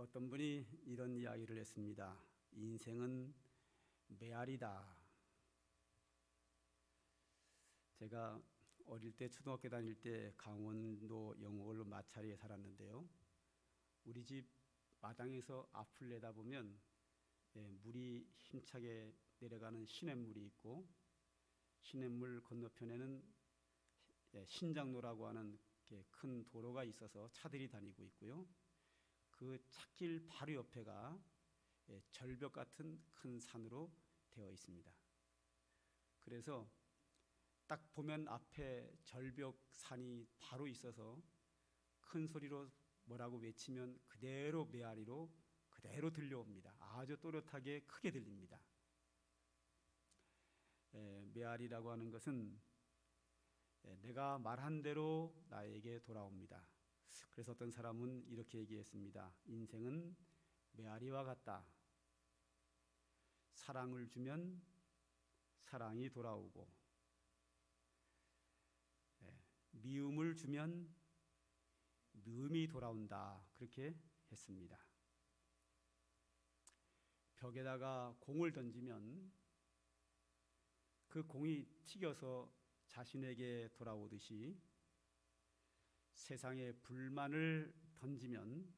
어떤 분이 이런 이야기를 했습니다. 인생은 메아리다. 제가 어릴 때 초등학교 다닐 때 강원도 영월로 마차리에 살았는데요. 우리 집 마당에서 앞을 내다보면 물이 힘차게 내려가는 시냇물이 있고, 시냇물 건너편에는 신장로라고 하는 큰 도로가 있어서 차들이 다니고 있고요. 그 찻길 바로 옆에가 절벽 같은 큰 산으로 되어 있습니다. 그래서 딱 보면 앞에 절벽 산이 바로 있어서 큰 소리로 뭐라고 외치면 그대로 메아리로 그대로 들려옵니다. 아주 또렷하게 크게 들립니다. 메아리라고 하는 것은 내가 말한 대로 나에게 돌아옵니다. 그래서 어떤 사람은 이렇게 얘기했습니다. 인생은 메아리와 같다. 사랑을 주면 사랑이 돌아오고, 미움을 주면 미움이 돌아온다. 그렇게 했습니다. 벽에다가 공을 던지면 그 공이 튀겨서 자신에게 돌아오듯이, 세상에 불만을 던지면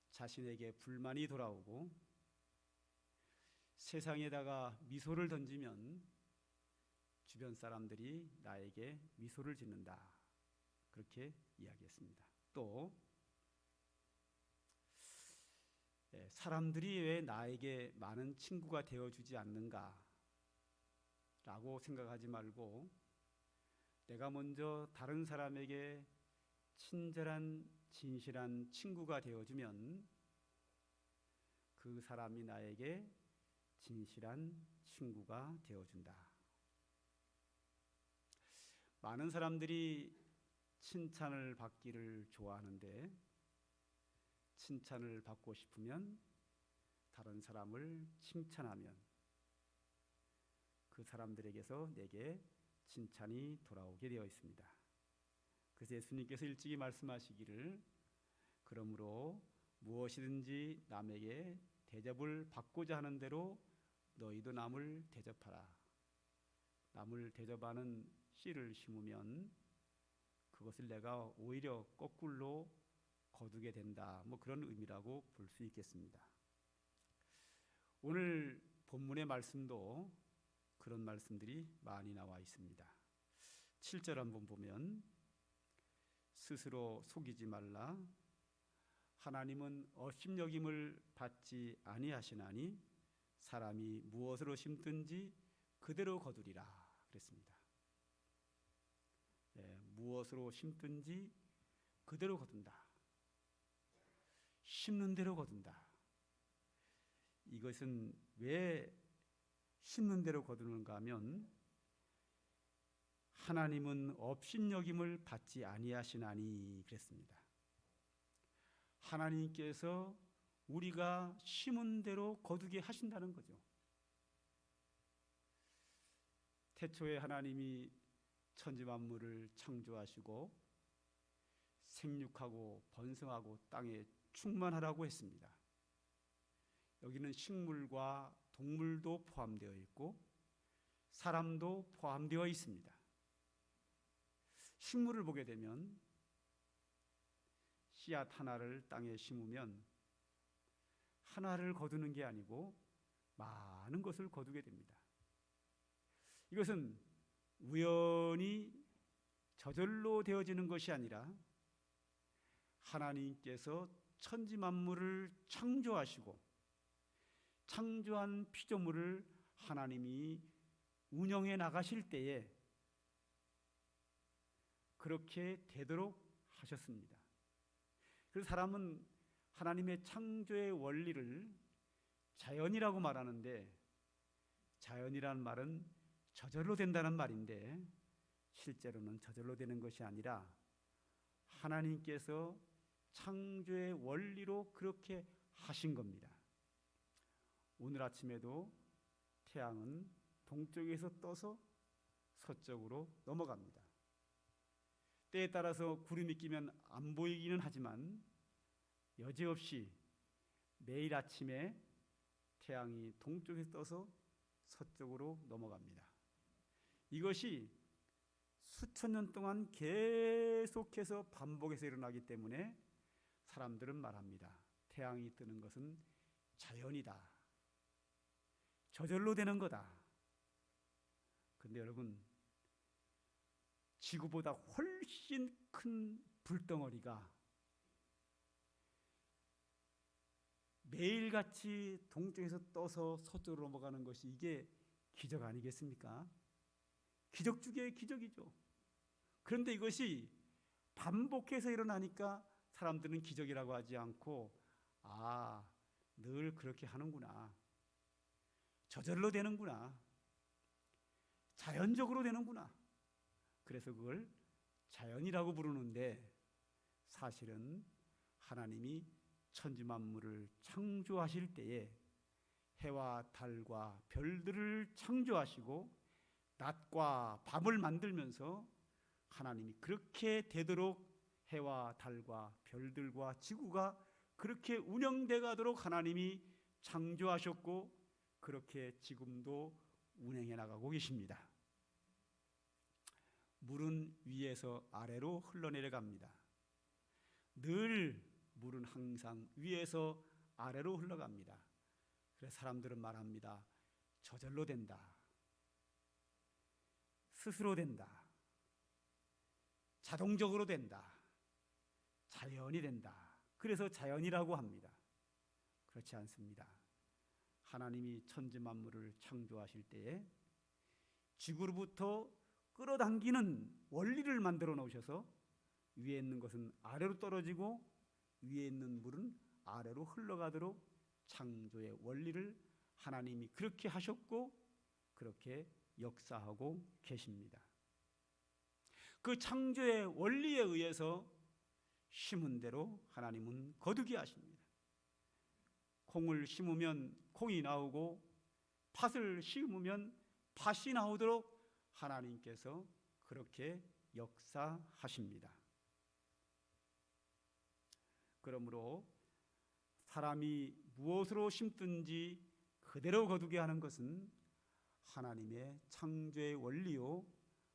자신에게 불만이 돌아오고, 세상에다가 미소를 던지면 주변 사람들이 나에게 미소를 짓는다. 그렇게 이야기했습니다. 또 사람들이 왜 나에게 많은 친구가 되어주지 않는가 라고 생각하지 말고, 내가 먼저 다른 사람에게 친절한 진실한 친구가 되어주면 그 사람이 나에게 진실한 친구가 되어준다. 많은 사람들이 칭찬을 받기를 좋아하는데, 칭찬을 받고 싶으면 다른 사람을 칭찬하면 그 사람들에게서 내게 칭찬이 돌아오게 되어 있습니다. 그래서 예수님께서 일찍이 말씀하시기를, 그러므로 무엇이든지 남에게 대접을 받고자 하는 대로 너희도 남을 대접하라. 남을 대접하는 씨를 심으면 그것을 내가 오히려 거꾸로 거두게 된다. 그런 의미라고 볼 수 있겠습니다. 오늘 본문의 말씀도 그런 말씀들이 많이 나와 있습니다. 7절 한번 보면, 스스로 속이지 말라. 하나님은 업신여김을 받지 아니하시나니 사람이 무엇으로 심든지 그대로 거두리라 그랬습니다. 무엇으로 심든지 그대로 거둔다. 심는 대로 거둔다. 이것은 왜 심는 대로 거두는가 하면, 하나님은 업신여김을 받지 아니하시나니 그랬습니다. 하나님께서 우리가 심은 대로 거두게 하신다는 거죠. 태초에 하나님이 천지만물을 창조하시고 생육하고 번성하고 땅에 충만하라고 했습니다. 여기는 식물과 동물도 포함되어 있고 사람도 포함되어 있습니다. 식물을 보게 되면 씨앗 하나를 땅에 심으면 하나를 거두는 게 아니고 많은 것을 거두게 됩니다. 이것은 우연히 저절로 되어지는 것이 아니라 하나님께서 천지만물을 창조하시고 창조한 피조물을 하나님이 운영해 나가실 때에 그렇게 되도록 하셨습니다. 그래서 사람은 하나님의 창조의 원리를 자연이라고 말하는데, 자연이라는 말은 저절로 된다는 말인데 실제로는 저절로 되는 것이 아니라 하나님께서 창조의 원리로 그렇게 하신 겁니다. 오늘 아침에도 태양은 동쪽에서 떠서 서쪽으로 넘어갑니다. 때에 따라서 구름이 끼면 안 보이기는 하지만 여지없이 매일 아침에 태양이 동쪽에서 떠서 서쪽으로 넘어갑니다. 이것이 수천 년 동안 계속해서 반복해서 일어나기 때문에 사람들은 말합니다. 태양이 뜨는 것은 자연이다. 저절로 되는 거다. 근데 여러분, 지구보다 훨씬 큰 불덩어리가 매일같이 동쪽에서 떠서 서쪽으로 넘어가는 것이 이게 기적 아니겠습니까? 기적 중에 기적이죠. 그런데 이것이 반복해서 일어나니까 사람들은 기적이라고 하지 않고 늘 그렇게 하는구나. 저절로 되는구나. 자연적으로 되는구나. 그래서 그걸 자연이라고 부르는데 사실은 하나님이 천지만물을 창조하실 때에 해와 달과 별들을 창조하시고 낮과 밤을 만들면서 하나님이 그렇게 되도록 해와 달과 별들과 지구가 그렇게 운영돼 가도록 하나님이 창조하셨고 그렇게 지금도 운행해 나가고 계십니다. 물은 위에서 아래로 흘러내려갑니다. 늘 물은 항상 위에서 아래로 흘러갑니다. 그래서 사람들은 말합니다. 저절로 된다. 스스로 된다. 자동적으로 된다. 자연이 된다. 그래서 자연이라고 합니다. 그렇지 않습니다. 하나님이 천지 만물을 창조하실 때에 지구로부터 끌어당기는 원리를 만들어 놓으셔서 위에 있는 것은 아래로 떨어지고 위에 있는 물은 아래로 흘러가도록 창조의 원리를 하나님이 그렇게 하셨고 그렇게 역사하고 계십니다. 그 창조의 원리에 의해서 심은 대로 하나님은 거두게 하십니다. 콩을 심으면 콩이 나오고 팥을 심으면 팥이 나오도록 하나님께서 그렇게 역사하십니다. 그러므로 사람이 무엇으로 심든지 그대로 거두게 하는 것은 하나님의 창조의 원리요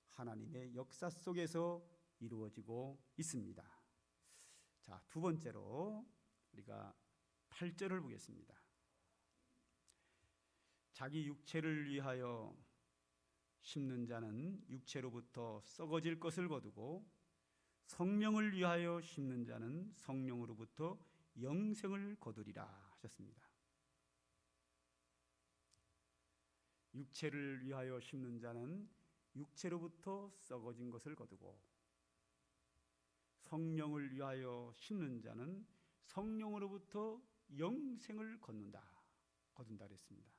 하나님의 역사 속에서 이루어지고 있습니다. 자, 두 번째로 우리가 8절을 보겠습니다. 자기 육체를 위하여 심는 자는 육체로부터 썩어질 것을 거두고 성령을 위하여 심는 자는 성령으로부터 영생을 거두리라 하셨습니다. 육체를 위하여 심는 자는 육체로부터 썩어진 것을 거두고 성령을 위하여 심는 자는 성령으로부터 영생을 거둔다 그랬습니다.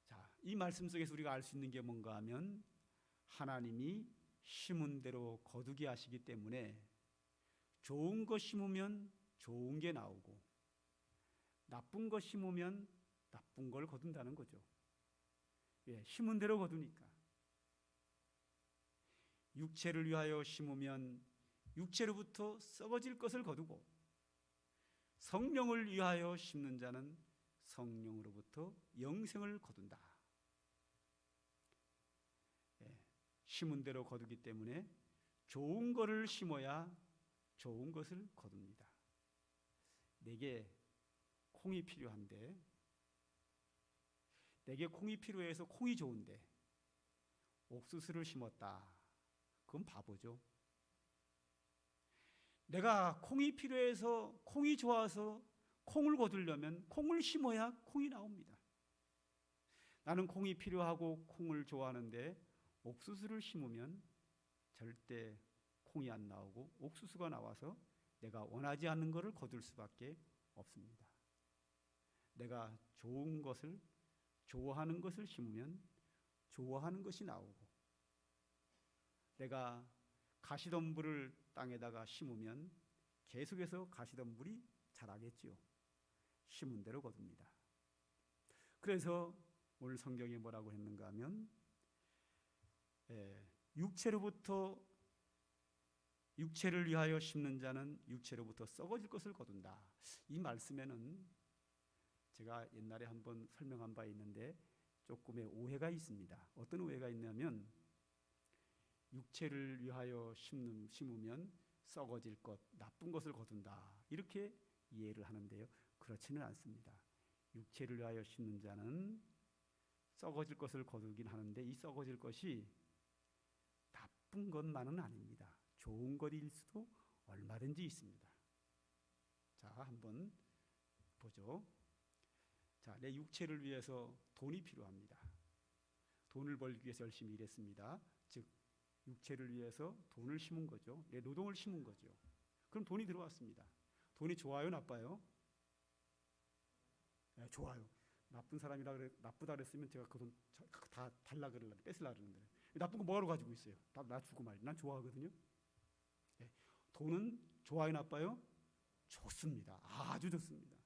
자, 이 말씀 속에서 우리가 알 수 있는 게 뭔가 하면 하나님이 심은 대로 거두게 하시기 때문에 좋은 것 심으면 좋은 게 나오고 나쁜 것 심으면 나쁜 걸 거둔다는 거죠. 심은 대로 거두니까. 육체를 위하여 심으면 육체로부터 썩어질 것을 거두고 성령을 위하여 심는 자는 성령으로부터 영생을 거둔다. 심은 대로 거두기 때문에 좋은 것을 심어야 좋은 것을 거둡니다. 내게 콩이 필요한데 내게 콩이 필요해서 콩이 좋은데 옥수수를 심었다. 그건 바보죠. 내가 콩이 필요해서 콩이 좋아서 콩을 거두려면 콩을 심어야 콩이 나옵니다. 나는 콩이 필요하고 콩을 좋아하는데 옥수수를 심으면 절대 콩이 안 나오고 옥수수가 나와서 내가 원하지 않는 것을 거둘 수밖에 없습니다. 내가 좋은 것을 좋아하는 것을 심으면 좋아하는 것이 나오고 내가 가시덤불을 땅에다가 심으면 계속해서 가시덤불이 자라겠지요. 심은 대로 거둡니다. 그래서 오늘 성경에 뭐라고 했는가 하면 육체로부터 육체를 위하여 심는 자는 육체로부터 썩어질 것을 거둔다. 이 말씀에는 제가 옛날에 한번 설명한 바 있는데 조금의 오해가 있습니다. 어떤 오해가 있냐면 육체를 위하여 심으면 썩어질 것, 나쁜 것을 거둔다. 이렇게 이해를 하는데요. 그렇지는 않습니다. 육체를 위하여 심는 자는 썩어질 것을 거두긴 하는데 이 썩어질 것이 나쁜 것만은 아닙니다. 좋은 것일 수도 얼마든지 있습니다. 자, 한번 보죠. 자, 내 육체를 위해서 돈이 필요합니다. 돈을 벌기 위해서 열심히 일했습니다. 즉 육체를 위해서 돈을 심은 거죠. 내 노동을 심은 거죠. 그럼 돈이 들어왔습니다. 돈이 좋아요, 나빠요? 네, 좋아요. 나쁘다 그랬으면 제가 그 돈 다 달라 그러려고 뺏으려 그러는데 나쁜 거 뭐하러 가지고 있어요? 나 주고 말지. 난 좋아하거든요. 네, 돈은 좋아요, 나빠요? 좋습니다. 아주 좋습니다.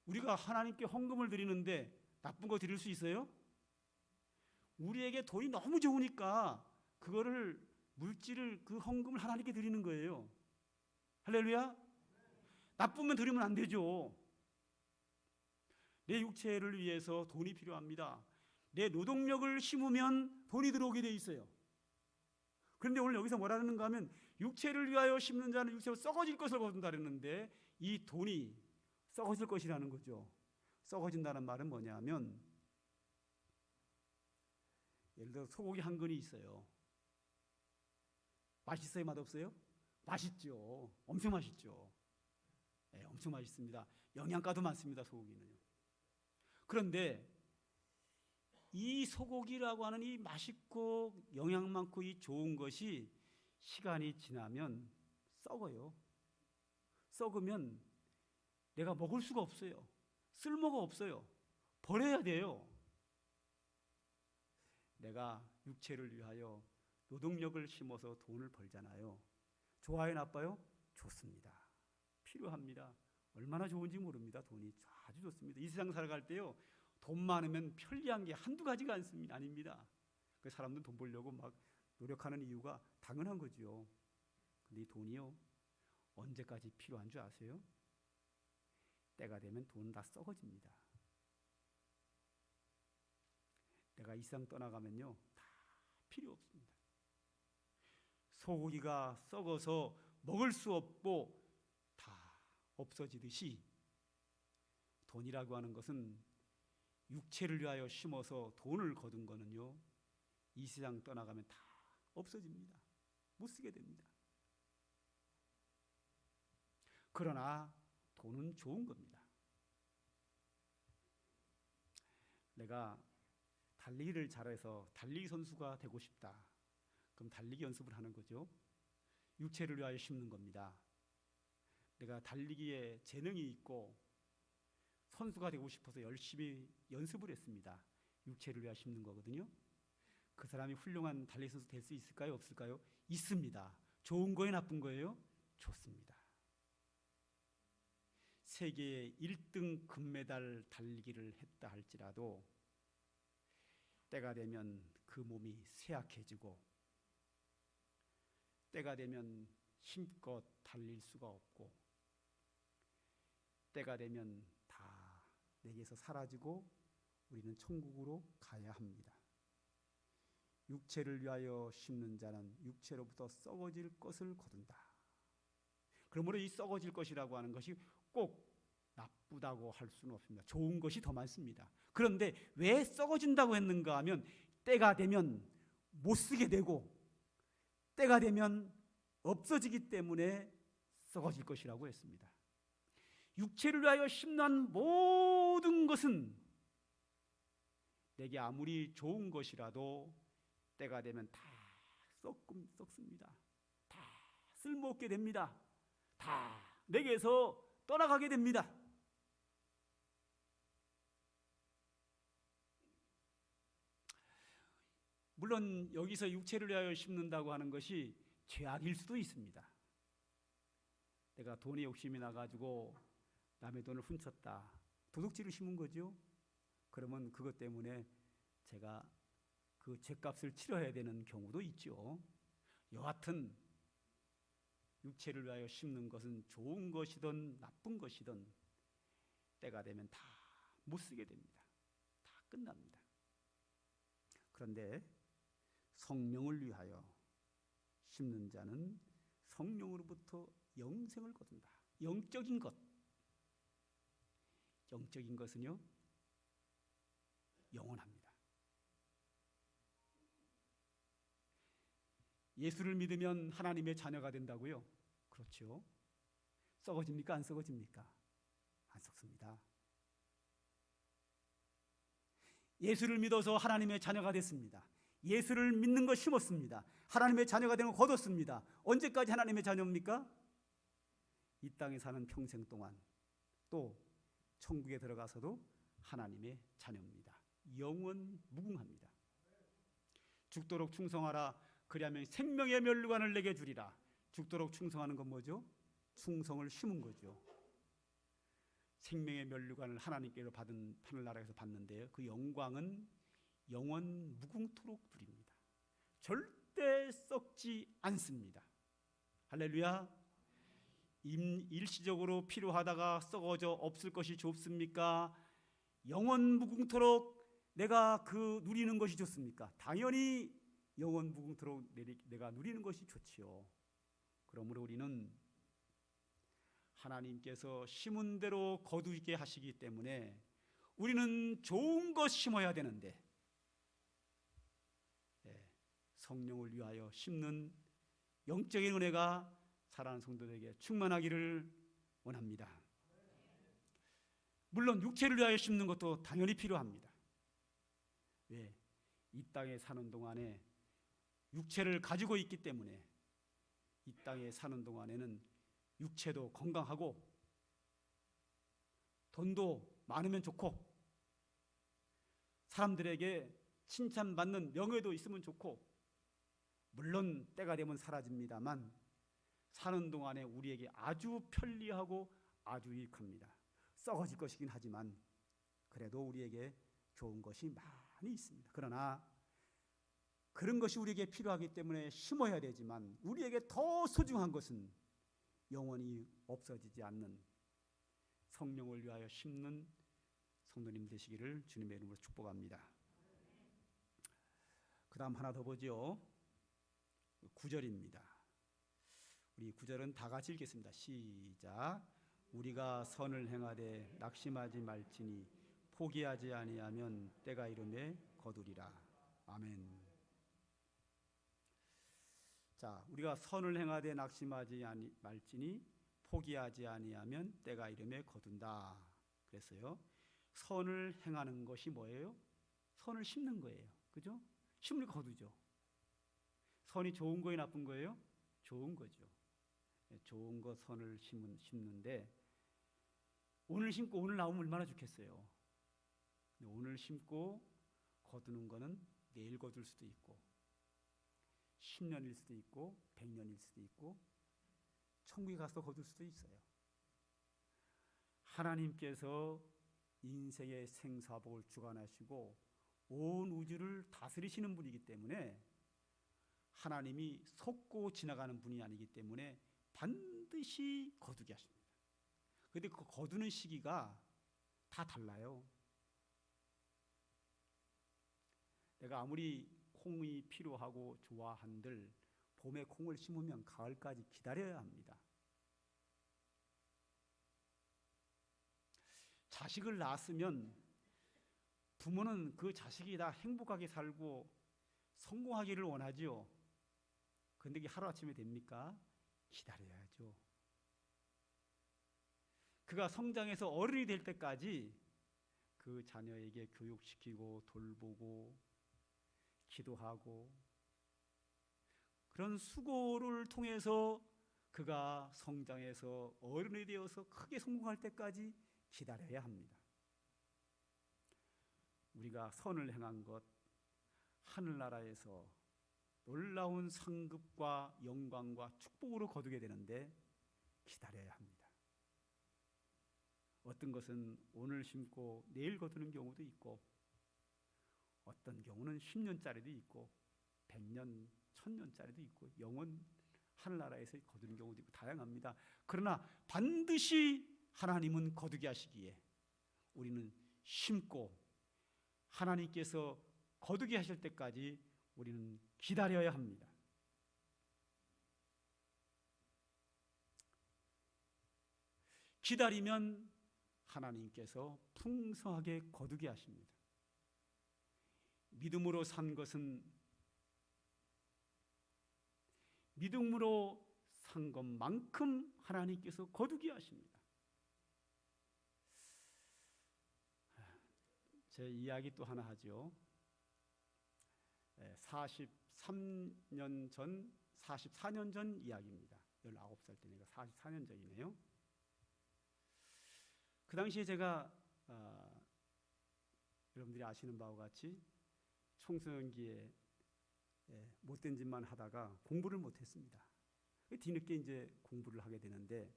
우리가 하나님께 헌금을 드리는데 나쁜 거 드릴 수 있어요? 우리에게 돈이 너무 좋으니까 그거를 물질을 그 헌금을 하나님께 드리는 거예요. 할렐루야. 나쁘면 드리면 안 되죠. 내 육체를 위해서 돈이 필요합니다. 내 노동력을 심으면 돈이 들어오게 돼 있어요. 그런데 오늘 여기서 뭐라는가 하면 육체를 위하여 심는 자는 육체로 썩어질 것을 거둔다 그랬는데 이 돈이 썩어질 것이라는 거죠. 썩어진다는 말은 뭐냐면 예를 들어 소고기 한 근이 있어요. 맛있어요? 맛없어요? 맛있죠. 엄청 맛있죠. 네, 엄청 맛있습니다. 영양가도 많습니다. 소고기는요. 그런데 이 소고기라고 하는 이 맛있고 영양 많고 이 좋은 것이 시간이 지나면 썩어요. 썩으면 내가 먹을 수가 없어요. 쓸모가 없어요. 버려야 돼요. 내가 육체를 위하여 노동력을 심어서 돈을 벌잖아요. 좋아요, 나빠요? 좋습니다. 필요합니다. 얼마나 좋은지 모릅니다. 돈이 아주 좋습니다. 이 세상 살아갈 때요, 돈 많으면 편리한 게 한두 가지가 아닙니다. 그 사람들은 돈 벌려고 막 노력하는 이유가 당연한 거지요. 근데 이 돈이요, 언제까지 필요한 줄 아세요? 때가 되면 돈은 다 썩어집니다. 내가 이 세상 떠나가면요, 다 필요 없습니다. 소고기가 썩어서 먹을 수 없고 다 없어지듯이 돈이라고 하는 것은 육체를 위하여 심어서 돈을 거둔 거는요, 이 세상 떠나가면 다 없어집니다. 못 쓰게 됩니다. 그러나 돈은 좋은 겁니다. 내가 달리기를 잘해서 달리기 선수가 되고 싶다. 그럼 달리기 연습을 하는 거죠. 육체를 위하여 심는 겁니다. 내가 달리기에 재능이 있고 선수가 되고 싶어서 열심히 연습을 했습니다. 육체를 위하여 심는 거거든요. 그 사람이 훌륭한 달리기 선수 될 수 있을까요? 없을까요? 있습니다. 좋은 거예요? 나쁜 거예요? 좋습니다. 세계의 1등 금메달 달리기를 했다 할지라도 때가 되면 그 몸이 쇠약해지고 때가 되면 힘껏 달릴 수가 없고 때가 되면 다 내게서 사라지고 우리는 천국으로 가야 합니다. 육체를 위하여 심는 자는 육체로부터 썩어질 것을 거둔다. 그러므로 이 썩어질 것이라고 하는 것이 꼭 나쁘다고 할 수는 없습니다. 좋은 것이 더 많습니다. 그런데 왜 썩어진다고 했는가 하면 때가 되면 못 쓰게 되고 때가 되면 없어지기 때문에 썩어질 것이라고 했습니다. 육체를 위하여 심는 모든 것은 내게 아무리 좋은 것이라도 때가 되면 다 썩습니다. 다 쓸모없게 됩니다. 다 내게서 떠나가게 됩니다. 물론 여기서 육체를 위하여 심는다고 하는 것이 죄악일 수도 있습니다. 내가 돈에 욕심이 나가지고 남의 돈을 훔쳤다. 도둑질을 심은 거죠. 그러면 그것 때문에 제가 그 죄값을 치러야 되는 경우도 있죠. 여하튼 육체를 위하여 심는 것은 좋은 것이든 나쁜 것이든 때가 되면 다 못 쓰게 됩니다. 다 끝납니다. 그런데 성령을 위하여 심는 자는 성령으로부터 영생을 거둔다. 영적인 것. 영적인 것은요, 영원합니다. 예수를 믿으면 하나님의 자녀가 된다고요? 그렇죠. 썩어집니까? 안 썩어집니까? 안 썩습니다. 예수를 믿어서 하나님의 자녀가 됐습니다. 예수를 믿는 거 심었습니다. 하나님의 자녀가 되는 거 거뒀습니다. 언제까지 하나님의 자녀입니까? 이 땅에 사는 평생 동안, 또 천국에 들어가서도 하나님의 자녀입니다. 영원 무궁합니다. 죽도록 충성하라. 그리하면 생명의 멸류관을 내게 주리라. 죽도록 충성하는 건 뭐죠? 충성을 심은 거죠. 생명의 멸류관을 하나님께로 받은 하늘나라에서 받는데요, 그 영광은 영원 무궁토록 누립니다. 절대 썩지 않습니다. 할렐루야. 일시적으로 필요하다가 썩어져 없을 것이 좋습니까? 영원 무궁토록 내가 그 누리는 것이 좋습니까? 당연히 영원 무궁토록 내가 누리는 것이 좋지요. 그러므로 우리는 하나님께서 심은 대로 거두게 하시기 때문에 우리는 좋은 것 심어야 되는데, 성령을 위하여 심는 영적인 은혜가 사랑하는 성도들에게 충만하기를 원합니다. 물론 육체를 위하여 심는 것도 당연히 필요합니다. 왜? 이 땅에 사는 동안에 육체를 가지고 있기 때문에 이 땅에 사는 동안에는 육체도 건강하고 돈도 많으면 좋고 사람들에게 칭찬받는 명예도 있으면 좋고, 물론 때가 되면 사라집니다만 사는 동안에 우리에게 아주 편리하고 아주 유익합니다. 썩어질 것이긴 하지만 그래도 우리에게 좋은 것이 많이 있습니다. 그러나 그런 것이 우리에게 필요하기 때문에 심어야 되지만 우리에게 더 소중한 것은 영원히 없어지지 않는 성령을 위하여 심는 성도님 되시기를 주님의 이름으로 축복합니다. 그 다음 하나 더 보죠. 9절입니다. 우리 9절은 다 같이 읽겠습니다. 시작. 우리가 선을 행하되 낙심하지 말지니 포기하지 아니하면 때가 이르매 거두리라. 아멘. 자, 우리가 선을 행하되 낙심하지 말지니 포기하지 아니하면 때가 이르매 거둔다. 그랬어요. 선을 행하는 것이 뭐예요? 선을 심는 거예요. 그죠? 심을 거두죠. 선이 좋은 거예요, 나쁜 거예요? 좋은 거죠. 좋은 거 선을 심는데 오늘 심고 오늘 나오면 얼마나 좋겠어요. 오늘 심고 거두는 거는 내일 거둘 수도 있고 10년일 수도 있고 100년일 수도 있고 천국에 가서 거둘 수도 있어요. 하나님께서 인생의 생사복을 주관하시고 온 우주를 다스리시는 분이기 때문에 하나님이 속고 지나가는 분이 아니기 때문에 반드시 거두게 하십니다. 그런데 그 거두는 시기가 다 달라요. 내가 아무리 콩이 필요하고 좋아한들 봄에 콩을 심으면 가을까지 기다려야 합니다. 자식을 낳았으면 부모는 그 자식이 다 행복하게 살고 성공하기를 원하지요. 그런데 이게 하루아침에 됩니까? 기다려야죠. 그가 성장해서 어른이 될 때까지 그 자녀에게 교육시키고 돌보고 기도하고 그런 수고를 통해서 그가 성장해서 어른이 되어서 크게 성공할 때까지 기다려야 합니다. 우리가 선을 행한 것, 하늘나라에서 놀라운 상급과 영광과 축복으로 거두게 되는데 기다려야 합니다. 어떤 것은 오늘 심고 내일 거두는 경우도 있고 어떤 경우는 10년짜리도 있고 100년, 1000년짜리도 있고 영원 하늘나라에서 거두는 경우도 있고 다양합니다. 그러나 반드시 하나님은 거두게 하시기에 우리는 심고 하나님께서 거두게 하실 때까지 우리는 기다려야 합니다. 기다리면 하나님께서 풍성하게 거두게 하십니다. 믿음으로 산 것은 믿음으로 산 것만큼 하나님께서 거두게 하십니다. 제 이야기 또 하나 하죠. 43년 전, 44년 전 이야기입니다. 19살 때니까 44년 전이네요. 그 당시에 제가 여러분들이 아시는 바와 같이 청소년기에 못된 짓만 하다가 공부를 못했습니다. 뒤늦게 이제 공부를 하게 되는데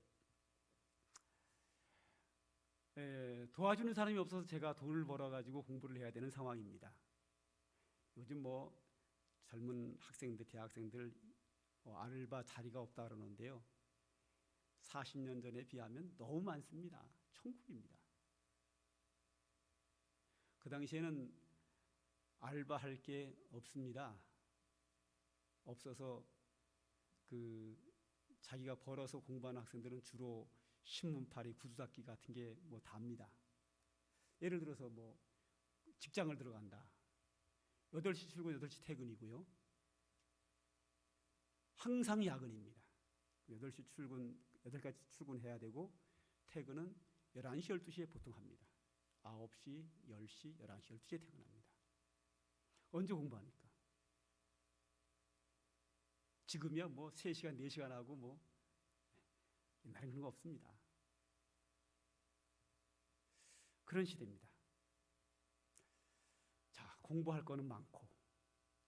도와주는 사람이 없어서 제가 돈을 벌어가지고 공부를 해야 되는 상황입니다. 요즘 뭐 젊은 학생들, 대학생들 알바 자리가 없다 그러는데요. 40년 전에 비하면 너무 많습니다. 천국입니다. 그 당시에는 알바할 게 없습니다. 없어서 자기가 벌어서 공부하는 학생들은 주로 신문팔이, 구두닦기 같은 게 뭐 답니다. 예를 들어서 뭐 직장을 들어간다. 8시 출근, 8시 퇴근이고요. 항상 야근입니다. 8시 출근, 8시까지 출근해야 되고 퇴근은 11시, 12시에 보통 합니다. 9시, 10시, 11시, 12시에 퇴근합니다. 언제 공부합니까? 지금이야 뭐 3시간, 4시간 하고 뭐 옛날에 그런 거 없습니다. 그런 시대입니다. 자, 공부할 거는 많고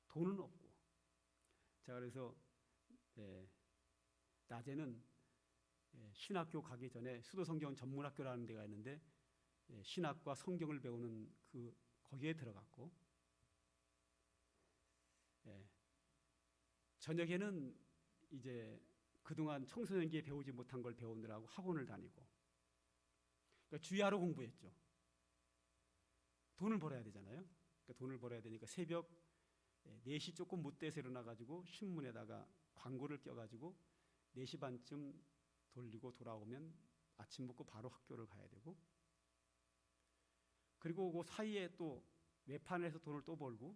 돈은 없고. 자, 그래서 낮에는 신학교 가기 전에 수도성경 전문학교라는 데가 있는데 신학과 성경을 배우는 거기에 들어갔고, 저녁에는 이제 그동안 청소년기에 배우지 못한 걸 배우느라고 학원을 다니고, 그러니까 주야로 공부했죠. 돈을 벌어야 되잖아요. 그러니까 돈을 벌어야 되니까 새벽 4시 조금 못 돼서 일어나가지고 신문에다가 광고를 껴가지고 4시 반쯤 돌리고 돌아오면 아침 먹고 바로 학교를 가야 되고, 그리고 그 사이에 또 외판에서 돈을 또 벌고,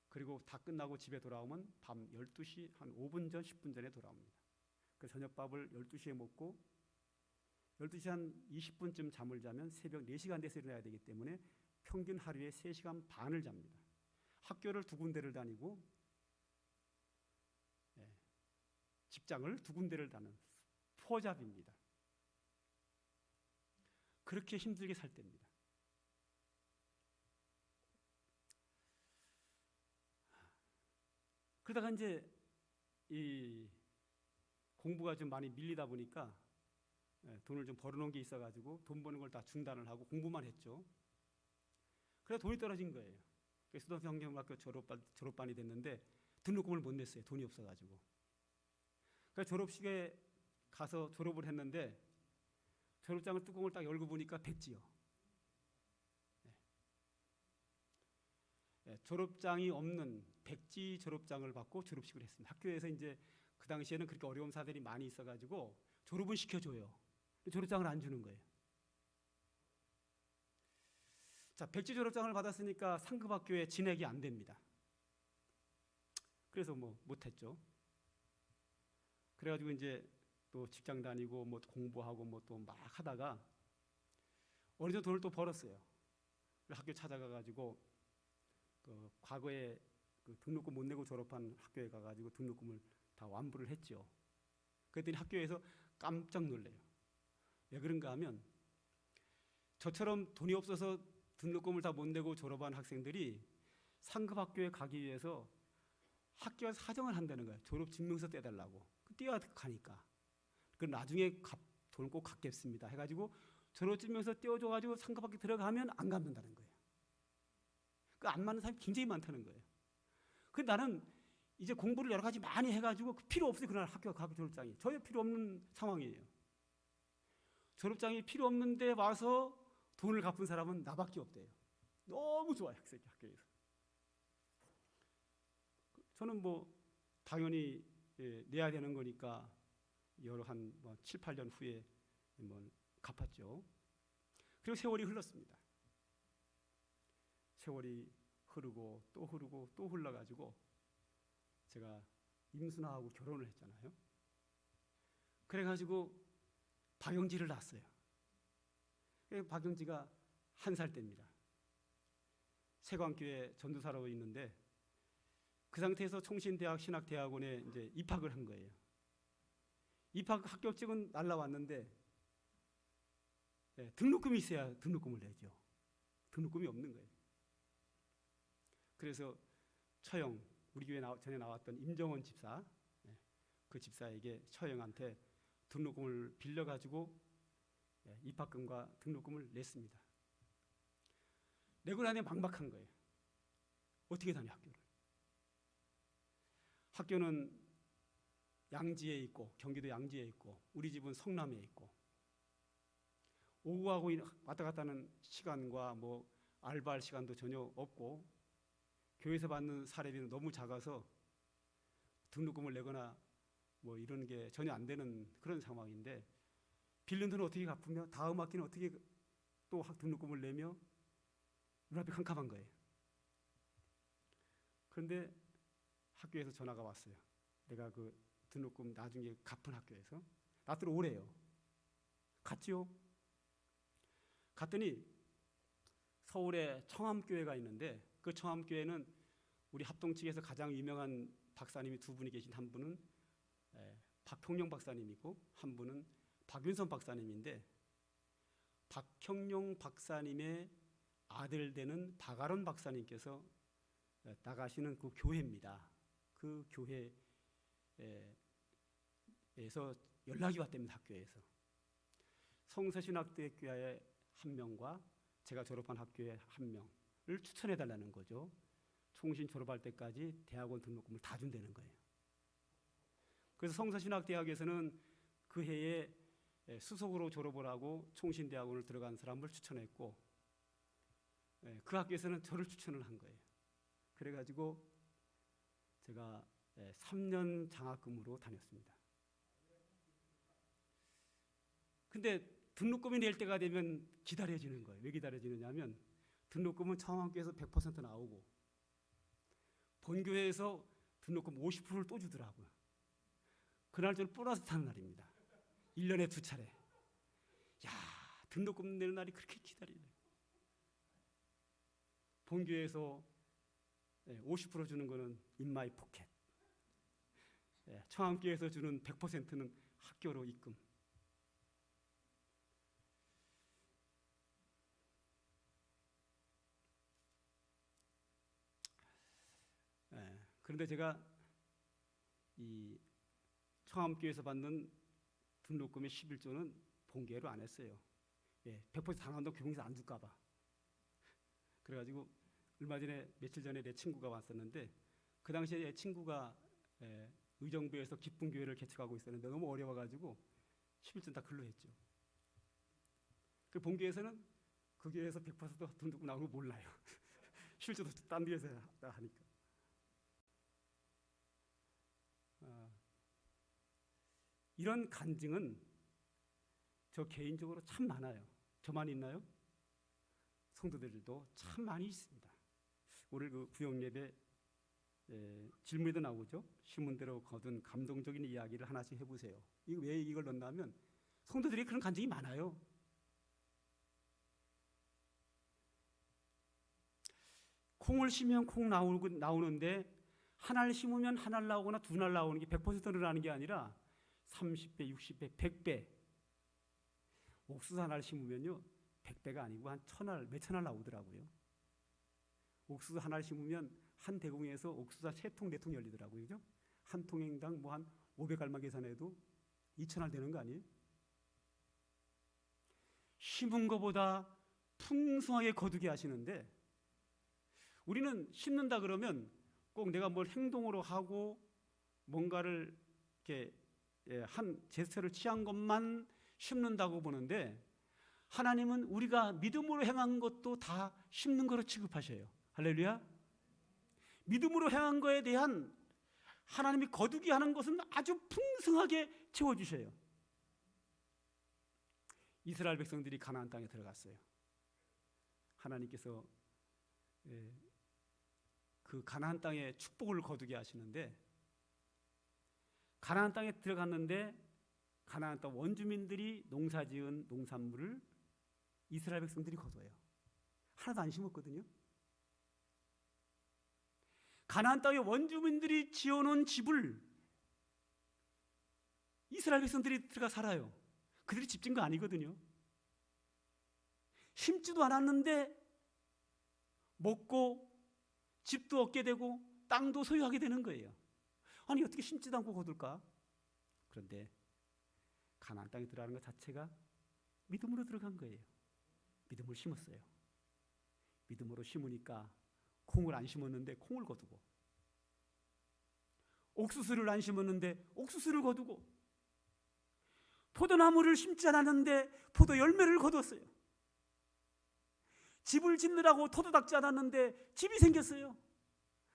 그리고 다 끝나고 집에 돌아오면 밤 12시 한 5분 전, 10분 전에 돌아옵니다. 그 저녁밥을 12시에 먹고 12시 한 20분쯤 잠을 자면 새벽 4시간 돼서 일어나야 되기 때문에 평균 하루에 3시간 반을 잡니다. 학교를 2군데를 다니고 직장을 2군데를 다니는 포잡입니다. 그렇게 힘들게 살 때입니다. 그러다가 이제 이 공부가 좀 많이 밀리다 보니까 돈을 좀 벌어놓은 게 있어가지고 돈 버는 걸 다 중단을 하고 공부만 했죠. 그래서 돈이 떨어진 거예요. 수도성경학교 졸업반이 됐는데 등록금을 못 냈어요. 돈이 없어가지고. 그래서 졸업식에 가서 졸업을 했는데 졸업장을 뚜껑을 딱 열고 보니까 백지요. 졸업장이 없는 백지 졸업장을 받고 졸업식을 했습니다. 학교에서 이제 그 당시에는 그렇게 어려운 사들이 많이 있어가지고 졸업은 시켜줘요. 졸업장을 안 주는 거예요. 자, 백지 졸업장을 받았으니까 상급 학교에 진학이 안 됩니다. 그래서 뭐 못했죠. 그래가지고 이제 또 직장 다니고 뭐 공부하고 뭐 또 막 하다가 어느 정도 돈을 또 벌었어요. 학교 찾아가가지고 과거에 등록금 못 내고 졸업한 학교에 가가지고 등록금을 다 완부를 했죠. 그랬더니 학교에서 깜짝 놀래요. 왜 그런가 하면 저처럼 돈이 없어서 등록금을 다 못 내고 졸업한 학생들이 상급 학교에 가기 위해서 학교가 사정을 한다는 거예요. 졸업 증명서 떼달라고. 떼야 가니까. 그 나중에 돈을 꼭 갚겠습니다 해가지고 졸업 증명서 떼어줘가지고 상급 학교 들어가면 안 갚는다는 거예요. 그 안 맞는 사람이 굉장히 많다는 거예요. 그 나는 이제 공부를 여러 가지 많이 해가지고 필요 없어요. 그날 학교 가고 졸업장이 전혀 필요 없는 상황이에요. 졸업장이 필요 없는데 와서 돈을 갚은 사람은 나밖에 없대요. 너무 좋아요. 학교에서. 저는 뭐 당연히 내야 되는 거니까 여러 한 7, 8년 후에 갚았죠. 그리고 세월이 흘렀습니다. 세월이 흐르고 또 흐르고 또 흘러가지고 제가 임순아하고 결혼을 했잖아요. 그래가지고 박영지를 낳았어요. 박영지가 1살 때입니다. 세광교회 전도사로 있는데 그 상태에서 총신대학 신학대학원에 이제 입학을 한 거예요. 입학 합격증은 날라왔는데 등록금이 있어야 등록금을 내죠. 등록금이 없는 거예요. 그래서 처형, 우리 교회 전에 나왔던 임정원 집사, 그 집사에게 처형한테 등록금을 빌려가지고 입학금과 등록금을 냈습니다. 내고 나니 막막한 거예요. 어떻게 다녀 학교를? 학교는 양지에 있고 경기도 양지에 있고 우리 집은 성남에 있고 오고 가고 왔다 갔다 하는 시간과 뭐 알바할 시간도 전혀 없고 교회에서 받는 사례비는 너무 작아서 등록금을 내거나 뭐 이런 게 전혀 안 되는 그런 상황인데 빌린 돈을 어떻게 갚으며 다음 학기는 어떻게 또 등록금을 내며 눈앞이 캄캄한 거예요. 그런데 학교에서 전화가 왔어요. 내가 그 등록금 나중에 갚은 학교에서 나한테 오래요. 갔지요. 갔더니 서울에 청암교회가 있는데 그 청암교회는 우리 합동 측에서 가장 유명한 박사님이 두 분이 계신 한 분은 박형룡 박사님이고 한 분은 박윤선 박사님인데 박형룡 박사님의 아들 되는 박아론 박사님께서 나가시는 그 교회입니다. 그 교회에서 연락이 왔답니다. 학교에서 성서신학대학교의 한 명과 제가 졸업한 학교의 한 명을 추천해달라는 거죠. 총신 졸업할 때까지 대학원 등록금을 다 준다는 거예요. 그래서 성서신학대학에서는 그 해에 수석으로 졸업을 하고 총신대학원을 들어간 사람을 추천했고 그 학교에서는 저를 추천을 한 거예요. 그래가지고 제가 3년 장학금으로 다녔습니다. 근데 등록금이 낼 때가 되면 기다려지는 거예요. 왜 기다려지느냐면 등록금은 청학교에서 100% 나오고 본교회에서 등록금 50%를 또 주더라고요. 그날 저는 보너스 타는 날입니다. 1년에 2차례. 야, 등록금 내는 날이 그렇게 기다리네. 본교회에서 50% 주는 거는 in my pocket. 청암교회에서 주는 100%는 학교로 입금. 그런데 제가 이 청암교회에서 받는 등록금의 11조는 본교회로 안 했어요. 100% 당한다고 교공에서 안 줄까 봐. 그래가지고 얼마 전에 며칠 전에 내 친구가 왔었는데 그 당시에 내 친구가 의정부에서 기쁜 교회를 개척하고 있었는데 너무 어려워가지고 11조 다 글로 했죠. 그 본교회에서는 그 교회에서 100% 등록금 나오는 거 몰라요. 11조도 딴 데에서 하니까. 이런 간증은 저 개인적으로 참 많아요. 저만 있나요? 성도들도 참 많이 있습니다. 오늘 그 구역예배 질문에도 나오죠. 신문대로 거둔 감동적인 이야기를 하나씩 해보세요. 이거 왜 이걸 넣냐면 성도들이 그런 간증이 많아요. 콩을 심으면 콩 나오는데 하나를 심으면 하나를 나오거나 두 날 나오는 게 100% 늘어나는 게 아니라 30배, 60배, 100배. 옥수수 하나를 심으면요 100배가 아니고 한 1000알, 몇천 알 나오더라고요. 옥수수 하나를 심으면 한 대공에서 옥수수 3통, 4통 열리더라고요. 그죠? 한 통행당 뭐 한 500알만 계산해도 2000알 되는 거 아니에요? 심은 것보다 풍성하게 거두게 하시는데 우리는 심는다 그러면 꼭 내가 뭘 행동으로 하고 뭔가를 이렇게 한 제스처를 취한 것만 심는다고 보는데, 하나님은 우리가 믿음으로 행한 것도 다 심는 거로 취급하셔요. 할렐루야. 믿음으로 행한 거에 대한 하나님이 거두게 하는 것은 아주 풍성하게 채워주셔요. 이스라엘 백성들이 가나안 땅에 들어갔어요. 하나님께서 그 가나안 땅에 축복을 거두게 하시는데, 가나안 땅에 들어갔는데 가나안 땅 원주민들이 농사지은 농산물을 이스라엘 백성들이 거둬요. 하나도 안 심었거든요. 가나안 땅의 원주민들이 지어놓은 집을 이스라엘 백성들이 들어가 살아요. 그들이 집 짓는 거 아니거든요. 심지도 않았는데 먹고 집도 얻게 되고 땅도 소유하게 되는 거예요. 아니 어떻게 심지도 않고 거둘까? 그런데 가나안 땅에 들어가는 것 자체가 믿음으로 들어간 거예요. 믿음을 심었어요. 믿음으로 심으니까 콩을 안 심었는데 콩을 거두고, 옥수수를 안 심었는데 옥수수를 거두고, 포도나무를 심지 않았는데 포도 열매를 거두었어요. 집을 짓느라고 토도 닦지 않았는데 집이 생겼어요.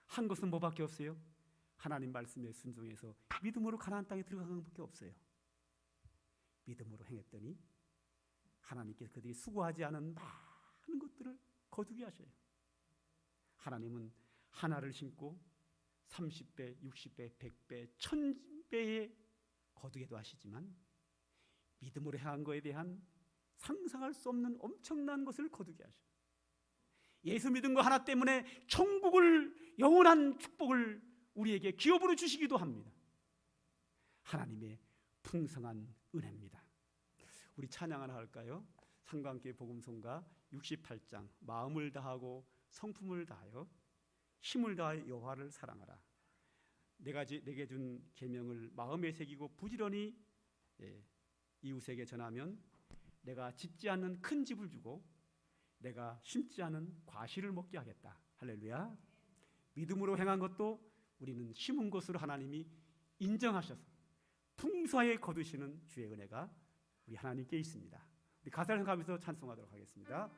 한 것은 뭐밖에 없어요? 하나님 말씀에 순종해서 믿음으로 가나안 땅에 들어간 것밖에 없어요. 믿음으로 행했더니 하나님께서 그들이 수고하지 않은 많은 것들을 거두게 하셔요. 하나님은 하나를 심고 30배, 60배, 100배, 1000배에 거두게도 하시지만 믿음으로 행한 것에 대한 상상할 수 없는 엄청난 것을 거두게 하셔요. 예수 믿은 거 하나 때문에 천국을, 영원한 축복을 우리에게 기업으로 주시기도 합니다. 하나님의 풍성한 은혜입니다. 우리 찬양 하나 할까요? 상관교회 복음성가 68장 마음을 다하고 성품을 다하여 힘을 다하여 여호와를 사랑하라. 내게 준 계명을 마음에 새기고 부지런히 이웃에게 전하면 내가 짓지 않는 큰 집을 주고 내가 심지 않은 과실을 먹게 하겠다. 할렐루야. 믿음으로 행한 것도 우리는 심은 것으로 하나님이 인정하셔서 풍성하게 거두시는 주의 은혜가 우리 하나님께 있습니다. 우리 가사를 생각하면서 찬송하도록 하겠습니다.